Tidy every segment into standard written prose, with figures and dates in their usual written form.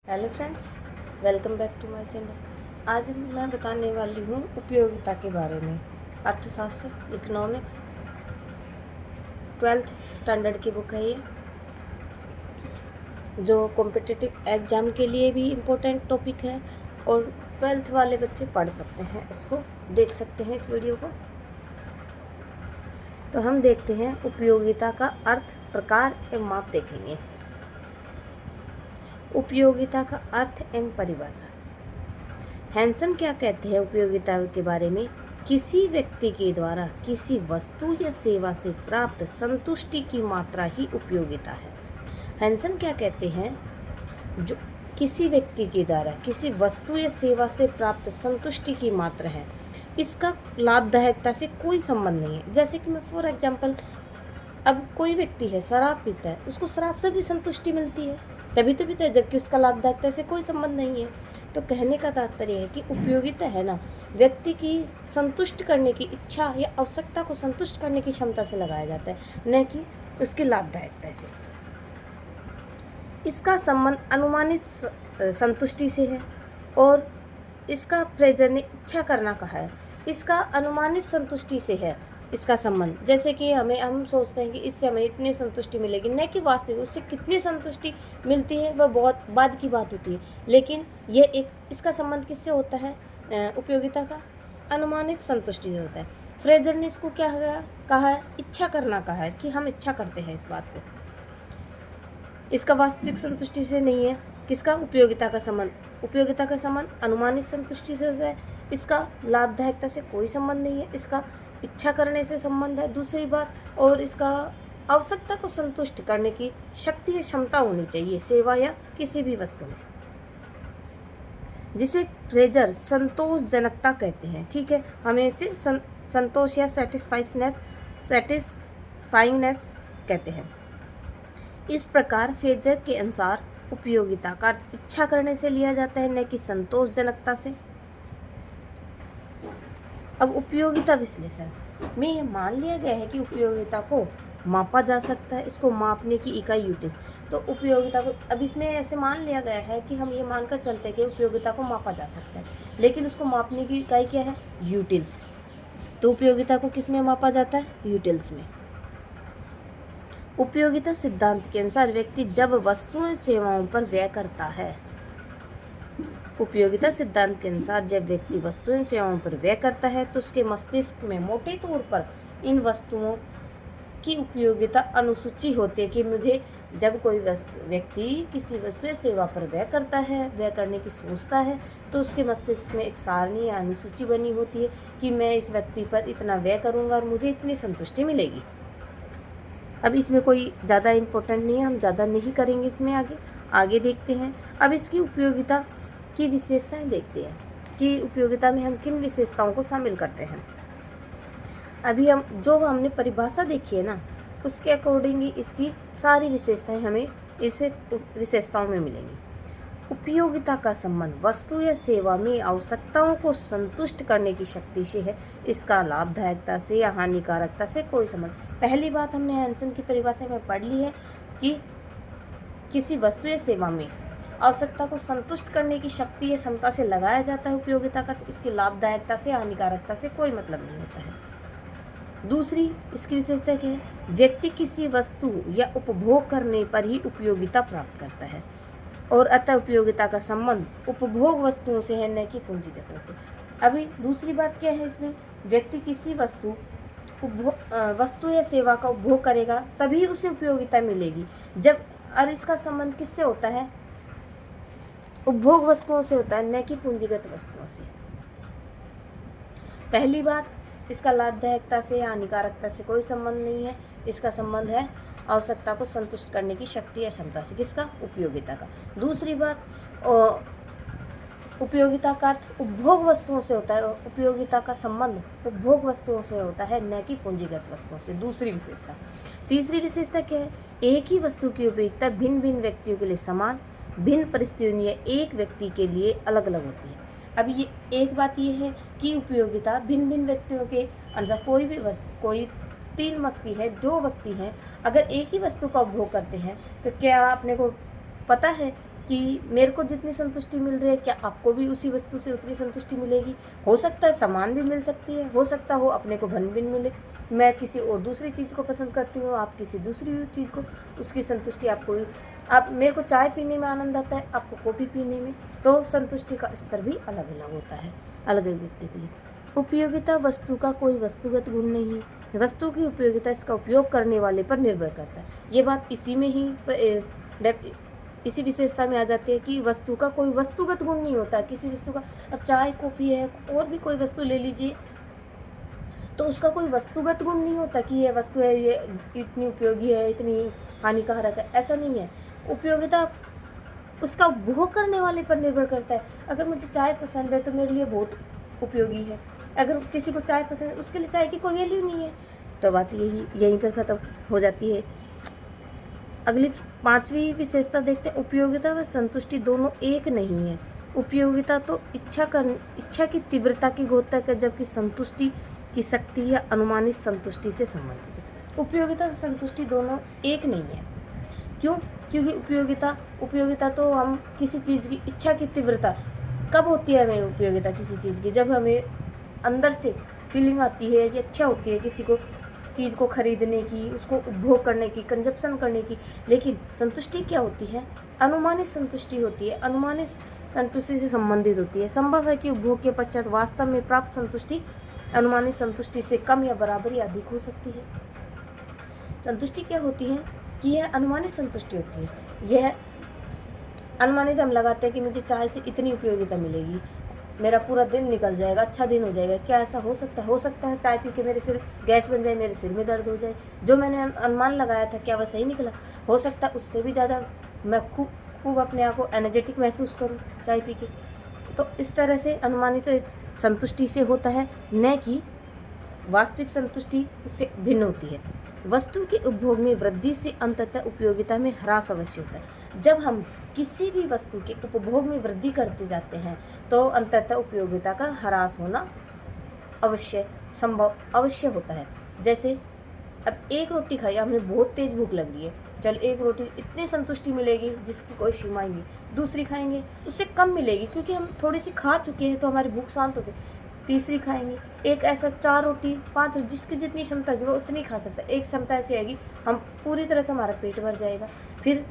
Hello friends, welcome back to my channel. आज मैं बताने वाली हूँ उपयोगिता के बारे में। अर्थशास्त्र, इकोनॉमिक्स, 12th स्टैंडर्ड की बुक है ये, जो कॉम्पिटिटिव एग्ज़ाम के लिए भी इम्पोर्टेंट टॉपिक है और 12th वाले बच्चे पढ़ सकते हैं, इसको देख सकते हैं इस वीडियो को। तो हम देखते हैं उपयोगिता का अर्थ, प्रकार एवं माप देखेंगे। उपयोगिता का अर्थ एवं परिभाषा। हैंसन क्या कहते हैं उपयोगिता के बारे में? किसी व्यक्ति के द्वारा किसी वस्तु या सेवा से प्राप्त संतुष्टि की मात्रा ही उपयोगिता है। हैंसन क्या कहते हैं? जो किसी व्यक्ति के द्वारा किसी वस्तु या सेवा से प्राप्त संतुष्टि की मात्रा है, इसका लाभदायकता से कोई संबंध नहीं है। जैसे कि मैं फॉर एग्जांपल, अब कोई व्यक्ति है शराब पीता है, उसको शराब से भी संतुष्टि मिलती है, तभी तो पीता है, जबकि उसका लाभदायकता से कोई संबंध नहीं है। तो कहने का तात्पर्य है कि उपयोगिता है ना, व्यक्ति की संतुष्ट करने की इच्छा या आवश्यकता को संतुष्ट करने की क्षमता से लगाया जाता है, न कि उसकी लाभदायकता से। इसका संबंध अनुमानित संतुष्टि से है और इसका फ्रेजर ने इच्छा करना कहा है, इसका अनुमानित संतुष्टि से है इसका संबंध। जैसे कि हम सोचते हैं कि इससे हमें इतनी संतुष्टि मिलेगी, न कि वास्तविक उससे कितनी संतुष्टि मिलती है वह बहुत बाद की बात होती है। लेकिन यह इसका संबंध किससे होता है? उपयोगिता का अनुमानित संतुष्टि से होता है। फ्रेजर ने इसको क्या कहा है? इच्छा करना कहा है, कि हम इच्छा करते हैं इस बात को। इसका वास्तविक संतुष्टि से नहीं है। किसका? उपयोगिता का संबंध। उपयोगिता का संबंध अनुमानित संतुष्टि से होता है। इसका लाभदायकता से कोई संबंध नहीं है, इसका इच्छा करने से संबंध है। दूसरी बात, और इसका आवश्यकता को संतुष्ट करने की शक्ति या क्षमता होनी चाहिए सेवा या किसी भी वस्तु में, जिसे फ्रेजर संतोषजनकता कहते हैं। ठीक है, हमें इसे संतोष या सेटिस्फाइंगनेस कहते हैं। इस प्रकार फ्रेजर के अनुसार उपयोगिता का अर्थ इच्छा करने से लिया जाता है, न कि संतोषजनकता से। अब उपयोगिता विश्लेषण में यह मान लिया गया है कि उपयोगिता को मापा जा सकता है। इसको मापने की इकाई यूटिल्स। तो उपयोगिता को अब इसमें ऐसे मान लिया गया है कि हम ये मानकर चलते हैं कि उपयोगिता को मापा जा सकता है, लेकिन उसको मापने की इकाई क्या है? यूटिल्स। तो उपयोगिता को किस में मापा जाता है? यूटिल्स में। उपयोगिता सिद्धांत के अनुसार व्यक्ति जब वस्तुओं सेवाओं पर व्यय करता है, उपयोगिता सिद्धांत के अनुसार जब व्यक्ति वस्तुओं सेवाओं पर व्यय करता है तो उसके मस्तिष्क में मोटे तौर पर इन वस्तुओं की उपयोगिता अनुसूची होती है। कि मुझे जब कोई व्यक्ति किसी वस्तु या सेवा पर व्यय करता है, व्यय करने की सोचता है, तो उसके मस्तिष्क में एक सारणी या अनुसूची बनी होती है कि मैं इस व्यक्ति पर इतना व्यय करूँगा और मुझे इतनी संतुष्टि मिलेगी। अब इसमें कोई ज़्यादा इम्पोर्टेंट नहीं है, हम ज़्यादा नहीं करेंगे इसमें। आगे देखते हैं। अब इसकी उपयोगिता की विशेषताएं देखते हैं कि उपयोगिता में हम किन विशेषताओं को शामिल करते हैं। अभी हमने परिभाषा देखी है ना, उसके अकॉर्डिंग ही इसकी सारी विशेषताएं हमें इस विशेषताओं में मिलेंगी। उपयोगिता का संबंध वस्तु या सेवा में आवश्यकताओं को संतुष्ट करने की शक्ति से है, इसका लाभदायकता से या हानिकारकता से कोई संबंध। पहली बात हमने हैंसन की परिभाषा में पढ़ ली है कि किसी वस्तु या सेवा में आवश्यकता को संतुष्ट करने की शक्ति या क्षमता से लगाया जाता है उपयोगिता का। इसकी लाभदायकता से हानिकारकता से कोई मतलब नहीं होता है। दूसरी इसकी विशेषता क्या है? व्यक्ति किसी वस्तु या उपभोग करने पर ही उपयोगिता प्राप्त करता है और अतः उपयोगिता का संबंध उपभोग वस्तुओं से है, न कि पूंजीगत वस्तु। अभी दूसरी बात क्या है इसमें? व्यक्ति किसी वस्तु या सेवा का उपभोग करेगा तभी उसे उपयोगिता मिलेगी। जब और इसका संबंध किससे होता है? उपभोग वस्तुओं से होता है, न कि पूंजीगत वस्तुओं से। पहली बात, इसका लाभदायकता से या हानिकारकता से कोई संबंध नहीं है। इसका संबंध है आवश्यकता को संतुष्ट करने की शक्ति या क्षमता से। किसका? उपयोगिता का। दूसरी बात, उपयोगिता का अर्थ उपभोग वस्तुओं से होता है। उपयोगिता का संबंध उपभोग वस्तुओं से होता है, न कि पूंजीगत वस्तुओं से। दूसरी विशेषता। तीसरी विशेषता क्या है? एक ही वस्तु की उपयोगिता भिन्न भिन्न व्यक्तियों के लिए समान, भिन्न परिस्थितियों में एक व्यक्ति के लिए अलग अलग होती है। अब ये एक बात ये है कि उपयोगिता भिन्न भिन्न व्यक्तियों के अनुसार कोई 3 व्यक्ति है, 2 व्यक्ति हैं, अगर एक ही वस्तु का उपभोग करते हैं तो क्या आपने को पता है कि मेरे को जितनी संतुष्टि मिल रही है क्या आपको भी उसी वस्तु से उतनी संतुष्टि मिलेगी। हो सकता है समान भी मिल सकती है, हो सकता हो अपने को भिन्न भिन्न मिले। मैं किसी और दूसरी चीज़ को पसंद करती हूँ, आप किसी दूसरी चीज़ को, उसकी संतुष्टि आपको, आप मेरे को चाय पीने में आनंद आता है, आपको कॉफ़ी पीने में, तो संतुष्टि का स्तर भी अलग अलग होता है अलग अलग व्यक्ति के लिए। उपयोगिता वस्तु का कोई वस्तुगत गुण नहीं है। वस्तु की उपयोगिता इसका उपयोग करने वाले पर निर्भर करता है। ये बात इसी में ही इसी विशेषता में आ जाती है कि वस्तु का कोई वस्तुगत गुण नहीं होता। किसी वस्तु का, अब चाय कॉफ़ी है और भी कोई वस्तु ले लीजिए, तो उसका कोई वस्तुगत गुण नहीं होता कि ये वस्तु है, ये इतनी उपयोगी है, इतनी हानिकारक है, ऐसा नहीं है। उपयोगिता उसका उपभोग करने वाले पर निर्भर करता है। अगर मुझे चाय पसंद है तो मेरे लिए बहुत उपयोगी है, अगर किसी को चाय पसंद है उसके लिए चाय की कोई वैल्यू नहीं है। तो बात यहीं पर ख़त्म हो जाती है। अगली 5वीं विशेषता देखते हैं, उपयोगिता व संतुष्टि दोनों एक नहीं है। उपयोगिता तो इच्छा की तीव्रता की द्योतक है, जबकि संतुष्टि की शक्ति या अनुमानित संतुष्टि से संबंधित है। उपयोगिता व संतुष्टि दोनों एक नहीं है। क्यों? क्योंकि उपयोगिता तो हम किसी चीज़ की इच्छा की तीव्रता कब होती है हमें उपयोगिता किसी चीज़ की, जब हमें अंदर से फीलिंग आती है कि अच्छा होती है किसी को चीज़ को खरीदने की, उसको उपभोग करने की, कंजप्शन करने की। लेकिन संतुष्टि क्या होती है? अनुमानित संतुष्टि होती है, अनुमानित संतुष्टि से संबंधित होती है। संभव है कि उपभोग के पश्चात वास्तव में प्राप्त संतुष्टि अनुमानित संतुष्टि से कम या बराबर या अधिक हो सकती है। संतुष्टि क्या होती है कि यह अनुमानित संतुष्टि होती है। यह अनुमानित हम लगाते हैं कि मुझे चाय से इतनी उपयोगिता मिलेगी, मेरा पूरा दिन निकल जाएगा, अच्छा दिन हो जाएगा। क्या ऐसा हो सकता है? हो सकता है चाय पी के मेरे सिर गैस बन जाए, मेरे सिर में दर्द हो जाए। जो मैंने अनुमान लगाया था क्या वह सही निकला? हो सकता है उससे भी ज़्यादा मैं खूब अपने आप को एनर्जेटिक महसूस करूँ चाय पी के। तो इस तरह से अनुमानित संतुष्टि से होता है, न कि वास्तविक संतुष्टि उससे भिन्न होती है। वस्तु के उपभोग में वृद्धि से अंततः उपयोगिता में ह्रास अवश्य होता है। जब हम किसी भी वस्तु के उपभोग में वृद्धि करते जाते हैं तो अंततः उपयोगिता का ह्रास होना अवश्य होता है। जैसे अब एक रोटी खाई, हमने बहुत तेज भूख लग रही है, चलो एक रोटी इतनी संतुष्टि मिलेगी जिसकी कोई सीमा नहीं। दूसरी खाएंगे उससे कम मिलेगी क्योंकि हम थोड़ी सी खा चुके हैं तो हमारी भूख शांत होती है। तीसरी खाएंगे, एक ऐसा 4 रोटी 5 रोटी जिसकी जितनी क्षमता होगी वो उतनी खा सकता है। एक क्षमता ऐसी आएगी हम पूरी तरह से हमारा पेट भर जाएगा, फिर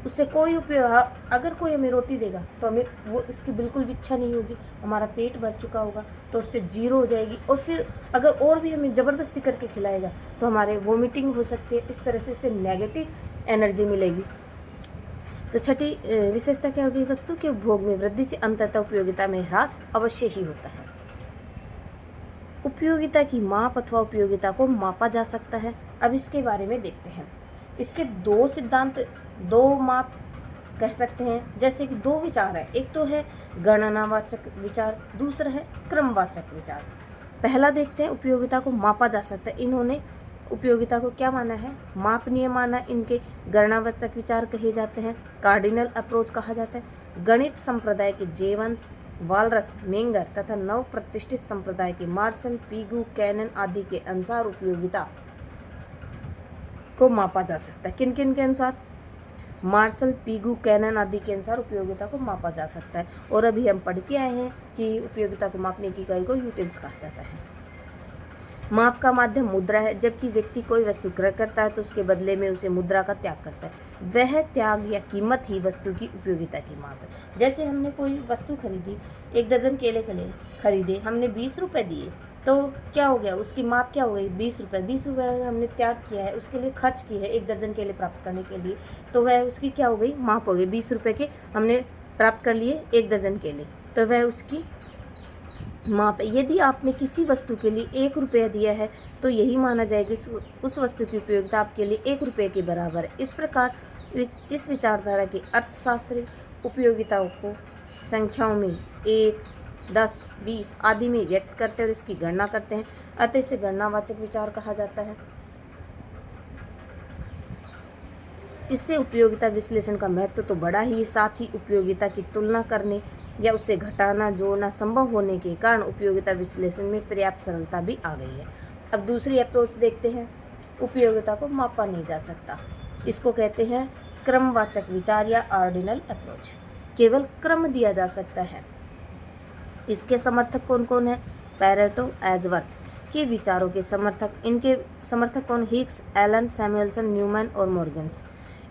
उससे कोई उपयोग, अगर कोई हमें रोटी देगा तो हमें वो इसकी बिल्कुल भी इच्छा नहीं होगी, हमारा पेट भर चुका होगा तो उससे 0 हो जाएगी। और फिर अगर और भी हमें ज़बरदस्ती करके खिलाएगा तो हमारे वोमिटिंग हो सकती है। इस तरह से उससे नेगेटिव एनर्जी मिलेगी। तो छठी विशेषता क्या होगी? वस्तु के उपभोग में वृद्धि से अंततः उपयोगिता में ह्रास अवश्य ही होता है। उपयोगिता की माप अथवा उपयोगिता को मापा जा सकता है। अब इसके बारे में देखते हैं। इसके 2 सिद्धांत, 2 माप कह सकते हैं। जैसे कि 2 विचार हैं, एक तो है गणनावाचक विचार, दूसरा है क्रमवाचक विचार। पहला देखते हैं, उपयोगिता को मापा जा सकता है। इन्होंने उपयोगिता को क्या माना है? मापनीय माना। इनके गणनावाचक विचार कहे जाते हैं, कार्डिनल अप्रोच कहा जाता है। गणित संप्रदाय के जेवंस, वालरस, मेंगर तथा नव प्रतिष्ठित संप्रदाय के मार्शल, पीगू, कैनन आदि के अनुसार उपयोगिता को मापा जा सकता है। किन किन के अनुसार? मार्शल, पीगू, कैनन आदि के अनुसार उपयोगिता को मापा जा सकता है। और अभी हम पढ़ के आए हैं कि उपयोगिता को मापने की इकाई को यूटिल्स कहा जाता है। माप का माध्यम मुद्रा है। जबकि व्यक्ति कोई वस्तु क्रय करता है तो उसके बदले में उसे मुद्रा का त्याग करता है। वह त्याग या कीमत ही वस्तु की उपयोगिता की माप है। जैसे हमने कोई वस्तु खरीदी, 1 दर्जन केले खरीदे, हमने 20 रुपये दिए, तो क्या हो गया? उसकी माप क्या हो गई? 20 रुपये। 20 रुपये हमने त्याग किया है, उसके लिए खर्च किए हैं 1 दर्जन केले प्राप्त करने के लिए, तो वह उसकी क्या हो गई? माप हो गई। 20 रुपये के हमने प्राप्त कर लिए 1 दर्जन केले, तो वह उसकी माप है। यदि आपने किसी वस्तु के लिए 1 रुपया दिया है तो यही माना जाएगा कि उस वस्तु की उपयोगिता आपके लिए 1 रुपये के बराबर है। इस प्रकार इस विचारधारा के अर्थशास्त्री उपयोगिताओं को संख्याओं में 1, 10, 20 आदि में व्यक्त करते हैं और इसकी गणना करते हैं। अतः इसे गणनावाचक विचार कहा जाता है। इससे उपयोगिता विश्लेषण का महत्व तो बढ़ा ही, साथ ही उपयोगिता की तुलना करने या उसे घटाना जोड़ना संभव होने के कारण उपयोगिता विश्लेषण में पर्याप्त सरलता भी आ गई है। अब दूसरी अप्रोच देखते हैं, उपयोगिता को मापा नहीं जा सकता। इसको कहते हैं क्रमवाचक विचार या ऑर्डिनल अप्रोच। केवल क्रम दिया जा सकता है। इसके समर्थक कौन कौन है? पैरेटो, एजवर्थ के विचारों के समर्थक। इनके समर्थक कौन? हिग्स, एलन, सैमुएल्सन, न्यूमैन और मॉर्गन्स।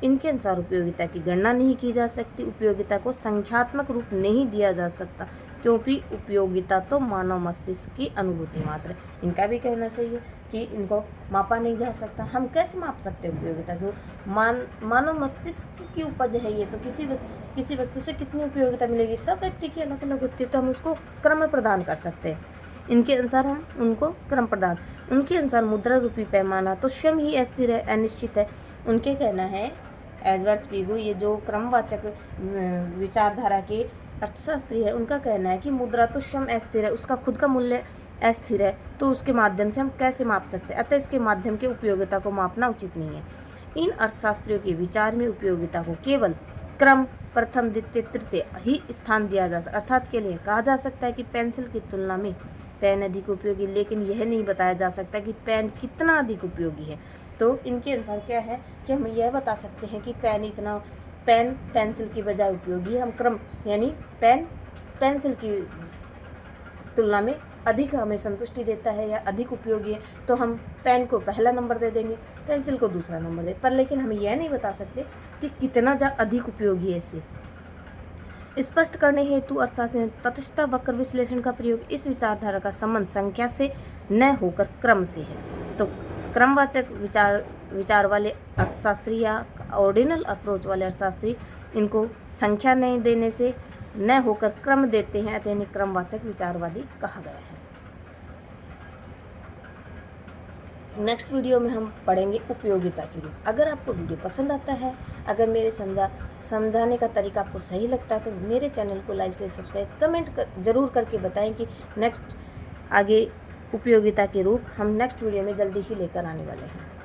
इनके अनुसार उपयोगिता की गणना नहीं की जा सकती, उपयोगिता को संख्यात्मक रूप नहीं दिया जा सकता, क्योंकि उपयोगिता तो मानव मस्तिष्क की अनुभूति मात्र है। इनका भी कहना सही है कि इनको मापा नहीं जा सकता। हम कैसे माप सकते हैं उपयोगिता को? मानव मस्तिष्क की उपज है ये, तो किसी वस्तु से कितनी उपयोगिता मिलेगी? सब व्यक्ति की अलग अलग होती है, तो हम उसको क्रम प्रदान कर सकते हैं। इनके अनुसार हम उनको क्रम प्रदान। उनके अनुसार मुद्रा रूपी पैमाना तो स्वयं ही अस्थिर है, अनिश्चित है। उनके कहना है, एजवर्थ पिगू, ये जो क्रमवाचक विचारधारा के अर्थशास्त्री है, उनका कहना है कि मुद्रा तो स्वयं अस्थिर है, उसका खुद का मूल्य अस्थिर है, तो उसके माध्यम से हम कैसे माप सकते हैं? अतः इसके माध्यम के उपयोगिता को मापना उचित नहीं है। इन अर्थशास्त्रियों के विचार में उपयोगिता को केवल क्रम, प्रथम, द्वितीय, तृतीय ही स्थान दिया जा सकता, अर्थात के लिए कहा जा सकता है कि पेंसिल की तुलना में पेन अधिक उपयोगी, लेकिन यह नहीं बताया जा सकता कि पेन कितना अधिक उपयोगी है। तो इनके अनुसार क्या है कि हम यह बता सकते हैं कि पेन पेंसिल की बजाय उपयोगी है। हम क्रम यानी पेन पेंसिल की तुलना में अधिक हमें संतुष्टि देता है या अधिक उपयोगी है, तो हम पेन को पहला नंबर दे देंगे, पेंसिल को दूसरा नंबर दे, पर लेकिन हम यह नहीं बता सकते कि कितना अधिक उपयोगी है। इसे स्पष्ट करने हेतु अर्थशास्त्र ने तटस्थ वक्र विश्लेषण का प्रयोग। इस विचारधारा का संबंध संख्या से न होकर क्रम से है। तो क्रमवाचक विचार वाले अर्थशास्त्री या ऑर्डिनल अप्रोच वाले अर्थशास्त्री इनको संख्या नहीं देने से न होकर क्रम देते हैं, अतः इन्हें क्रमवाचक विचारवादी कहा गया है। नेक्स्ट वीडियो में हम पढ़ेंगे उपयोगिता के रूप। अगर आपको वीडियो पसंद आता है, अगर मेरे समझाने का तरीका आपको सही लगता है, तो मेरे चैनल को लाइक से सब्सक्राइब कमेंट जरूर करके बताएं कि नेक्स्ट आगे उपयोगिता के रूप हम नेक्स्ट वीडियो में जल्दी ही लेकर आने वाले हैं।